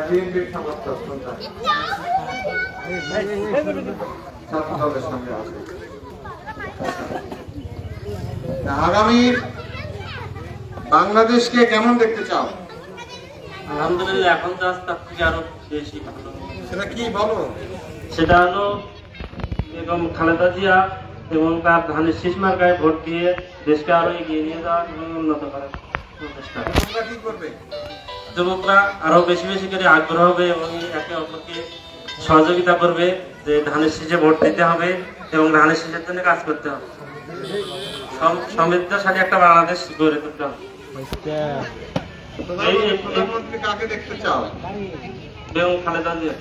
বিএনপির সমর্থক ছাত্র দলের সঙ্গে আছে। আগামী বাংলাদেশকে কেমন দেখতে চাও? আলহামদুলিল্লাহ, এখন তো আজ তার থেকে আরো বেশি ভালো। সেটা কি বলো? সেটা হলো বেগম খালেদা জিয়া এবং তার ধানের শীষ মার্কায় ভোট দিয়ে দেশকে আরো এগিয়ে নিয়ে যাওয়া এবং উন্নত করার প্রচেষ্টা। তোমরা কি করবে? যুবকরা আরো বেশি বেশি করে আগ্রহ হবে এবং একে অপরকে সহযোগিতা করবে যে ধানের শীষে ভোট দিতে হবে এবং ধানের শীষের জন্য কাজ করতে হবে। সমৃদ্ধশালী একটা বাংলাদেশ গড়ে তুলতে হবে। প্রধানমন্ত্রী কাকে দেখতে চাও? বেগম খালেদা জিয়া।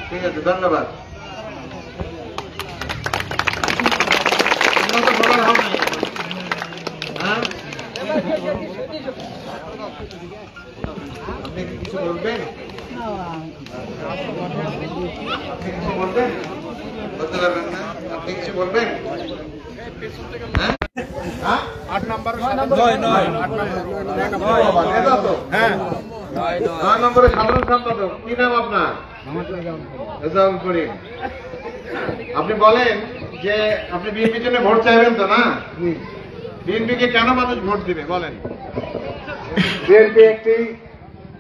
ঠিক আছে, ধন্যবাদ। আপনি কিছু বলবেন? কিছু বলবেন? বলতে পারবেন না? আপনি কিছু বলবেন? হ্যাঁ, 8 নম্বর 9 নম্বরে সাধারণ সম্পাদক। কি নাম আপনার? রেজাউল করিম। আপনি বলেন যে আপনি বিএনপির জন্য ভোট চাইবেন তো না? বিএনপিকে কেন মানুষ ভোট দিবে বলেন? বিএনপি একটি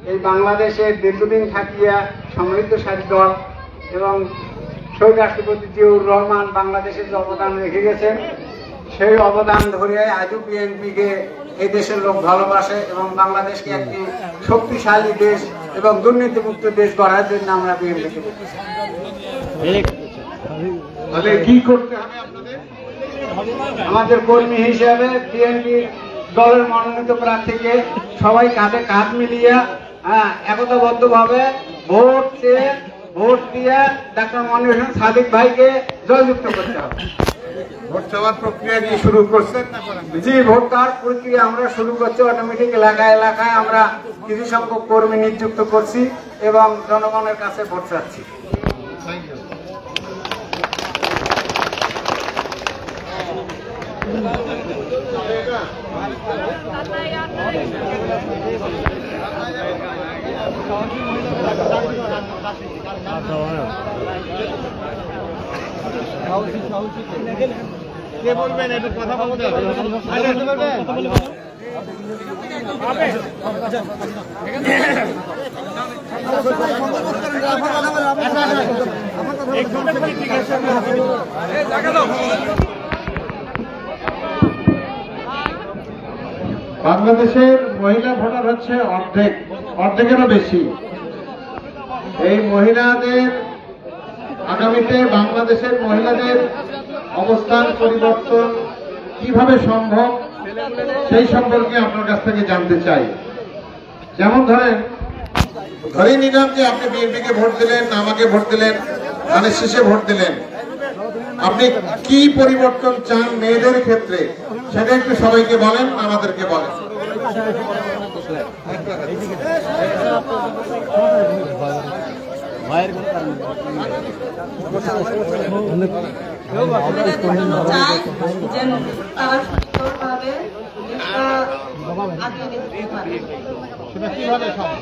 এই বাংলাদেশে দীর্ঘদিন থাকিয়া সমৃদ্ধশালী দল এবং শহীদ রাষ্ট্রপতি জিয়াউর রহমান বাংলাদেশের যে অবদান রেখে গেছেন সেই অবদান ধরে আজও বিএনপিকে এই দেশের লোক ভালোবাসে এবং বাংলাদেশকে একটি শক্তিশালী দেশ এবং দুর্নীতিমুক্ত দেশ গড়ার জন্য আমরা বিএনপিকে তাহলে কি করতে হবে আপনাদের? আমাদের কর্মী হিসেবে বিএনপি দলের মনোনীত প্রার্থীকে সবাই কাঁধে কাঁধ মিলিয়ে একতাবদ্ধভাবে ভোট দিয়ে ডাক্তার মনির হোসেন সাদিক ভাইকে জয়যুক্ত করতে হবে। ভোট চাওয়ার প্রক্রিয়া কি শুরু করছেন? জি, ভোট দেওয়ার প্রক্রিয়া আমরা শুরু করছি। অটোমেটিক এলাকায় এলাকায় আমরা কিছু সংখ্যক কর্মী নিযুক্ত করছি এবং জনগণের কাছে ভোট চাচ্ছি। কে বলবেন? একটু কথা বলতে হবে। বাংলাদেশের মহিলা ভোটার হচ্ছে অর্ধেকেরও বেশি। এই মহিলাদের আগামীতে বাংলাদেশের মহিলাদের অবস্থান পরিবর্তন কিভাবে সম্ভব সেই সম্পর্কে আপনার কাছ থেকে জানতে চাই। যেমন ধরেই নিলাম যে আপনি বিএনপিকে ভোট দিলেন, আমাকে ভোট দিলেন, ধানের শীষে ভোট দিলেন, আপনি কি পরিবর্তন চান মেয়েদের ক্ষেত্রে সেটা একটু সবাইকে বলেন, আমাদেরকে বলেন। সেটা কিভাবে সম্ভব?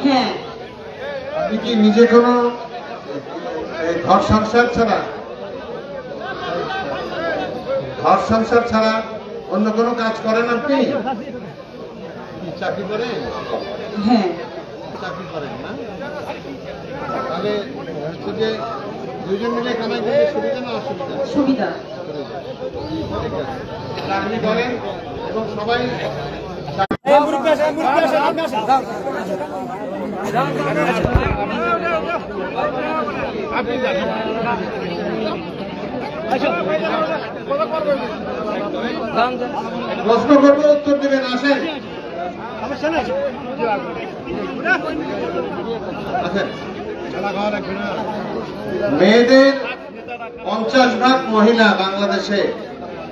হ্যাঁ, আপনি কি নিজে কোনো ঘর সংসার ছাড়া অন্য কোনো কাজ করেন? আপনি চাকরি করেন? হ্যাঁ, চাকরি করেন না? তাহলে হচ্ছে যে দুজন মিলে কামাই করলে সুবিধা না অসুবিধা? সুবিধা। চাকরি করেন এবং সবাই প্রশ্ন করবো, উত্তর দেবেন। আসেন মেয়েদের 50% মহিলা বাংলাদেশে।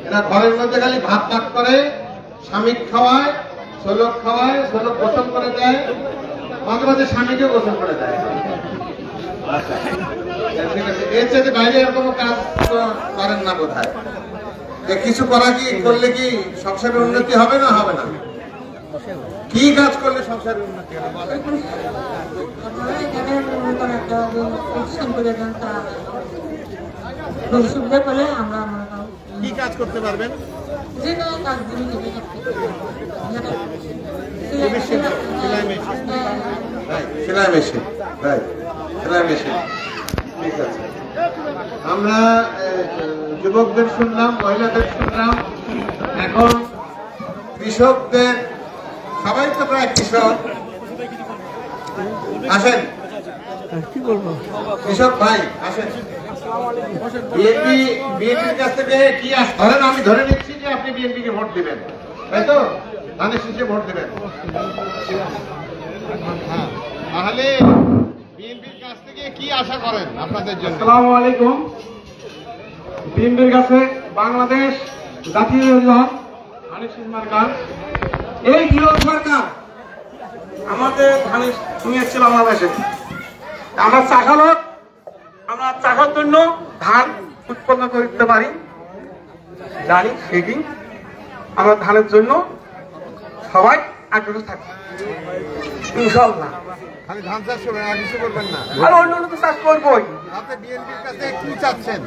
এরা ঘরের মধ্যে খালি ভাত পাক করে, স্বামী খাওয়ায়, শোলক খাওয়ায়, শোলক গোসল করে দেয়, মাঝে মাঝে স্বামীকে গোসল করে দেয়। আচ্ছা ঠিক আছে, এর চাইতে বাইরে আর কোনো কাজ করেন না বোধ হয়। যে কিছু করলে কি সংসারের উন্নতি হবে না হবে না? কি কাজ করলে সংসারের উন্নতি হবে? কি কাজ করতে পারবেন? সেলাই মেশিন, সেলাই মেশিন, ঠিক আছে। আমরা যুবকদের শুনলাম, মহিলাদের শুনলাম, এখন কৃষকদের, সবাই তো প্রায় কৃষক। আসেন, কি বলবো, কৃষক ভাই আসেন। বিএনপির কাছ থেকে কি ধরেন, আমি ধরে নিচ্ছি যে আপনি বিএনপিকে ভোট দিবেন, তাই তো? ধানের শীষে ভোট দিবেন। তাহলে বিএনপির কাছ থেকে কি আশা করেন আপনাদের জন্য? আসসালামু আলাইকুম। বিএনপির কাছে বাংলাদেশ জাতীয় দল ধানের শীষ মার্কা, এই বিরোধ সরকার আমাদের ধানের নিয়ে এসছে বাংলাদেশে। আমরা চাষা লোক, আমরা চাষার জন্য ধান উৎপন্ন করতে পারি, জানি সেটি। আমরা ধানের জন্য সবাই আগ্রহ থাকি ইনশাআল্লাহ। ধান চাষ করবেন আর কিছু করবেন না? আর অন্য তো চাষ করবোই। আপনি বিএনপির কাছে কি চাচ্ছেন?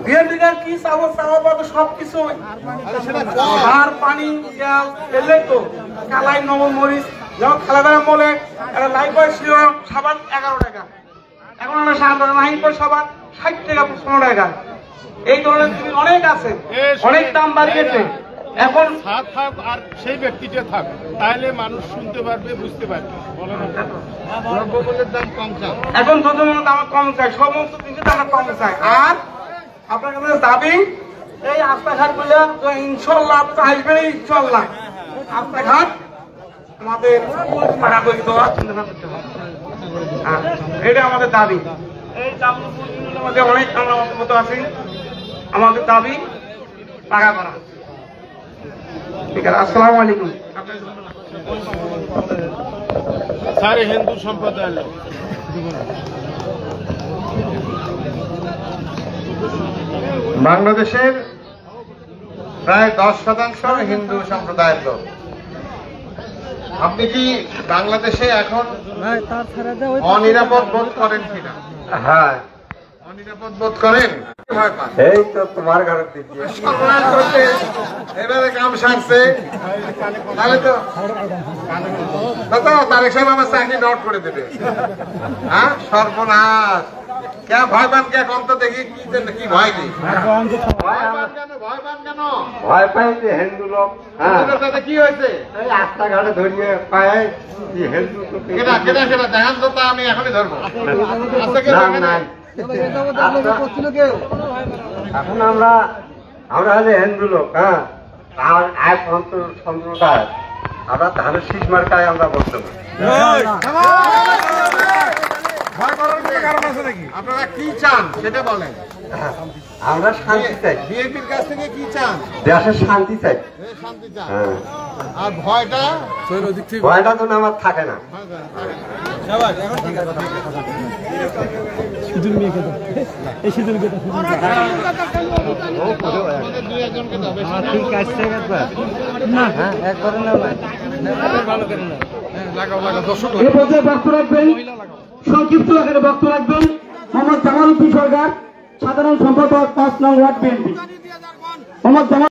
বিএনপির কি চাবো, চাওয়া সবকিছু আর পানি এলে তো কালাই নবম মরিচ, যেমন খেলাধুলা বলে একটা লাইফ ছিল সাবান 11 টাকা, এখন আমরা সাবান 60 টাকা 15 টাকা। এই ধরনের অনেক আছে, অনেক দাম বাড়িয়েছে। এখন আর সেই ব্যক্তিটা থাক, তাহলে মানুষ শুনতে পারবে, বুঝতে পারবে। দ্রব্যমূল্যের দাম কম চায়, এখন দ্রব্যমূল্যের দাম কম চাই, সমস্ত কিছুর দাম কম চাই। আর আপনার কাছে দাবি এই রাস্তাঘাট গুলো ইনশাল্লাহ আসবেন, ইনশাল্লাহ রাস্তাঘাট আমাদের পাকা করে দেওয়ার চিন্তা করতে হবে। এটা আমাদের দাবি। এই দাবির মধ্যে অনেক আমরা মত আছি, আমাদের দাবি পাকা করা। ঠিক আছে, আসসালামু আলাইকুম। সারে হিন্দু সম্প্রদায়ের লোক। বাংলাদেশের প্রায় 10% হিন্দু সম্প্রদায়ের লোক। আপনি কি বাংলাদেশে এখন অনিরাপদ বোধ করেন কিনা? হ্যাঁ, অনিরাপদ বোধ করেন। এই তো তোমার ঘরের দিকে এবারে কাম সারছে, তাহলে তো তারেক সাহেব আমার চাকরি নট করে দেবে। হ্যাঁ, সর্বনাশ। কে ভয় পান? কে কম তো দেখি কি ভয় কি? ভয় পাই যে হিন্দু লোক। কি হয়েছে? রাস্তাঘাটে ধরিয়ে পায় হিন্দু। দেখান তো, তা আমি এখনই ধরবো। এখন আমরা হলে হিন্দু লোক। হ্যাঁ, আর সম্প্রদায় আমরা ধানের শীষ মার্কায় আমরা বলতে পারি। আপনারা কি চান সেটা বলেন। আমরা শান্তি চাই। বিএনপির কাছ থেকে কি চান? দেশের শান্তি চাই। শান্তি চান। আর ভয়টা তো আমার থাকে না। সংক্ষিপ্ত আকারে বক্তব্য রাখবেন মোহাম্মদ জামাল উদ্দিন সরকার, সাধারণ সম্পাদক 5 নং ওয়ার্ড বিএনপি। মোহাম্মদ জামাল।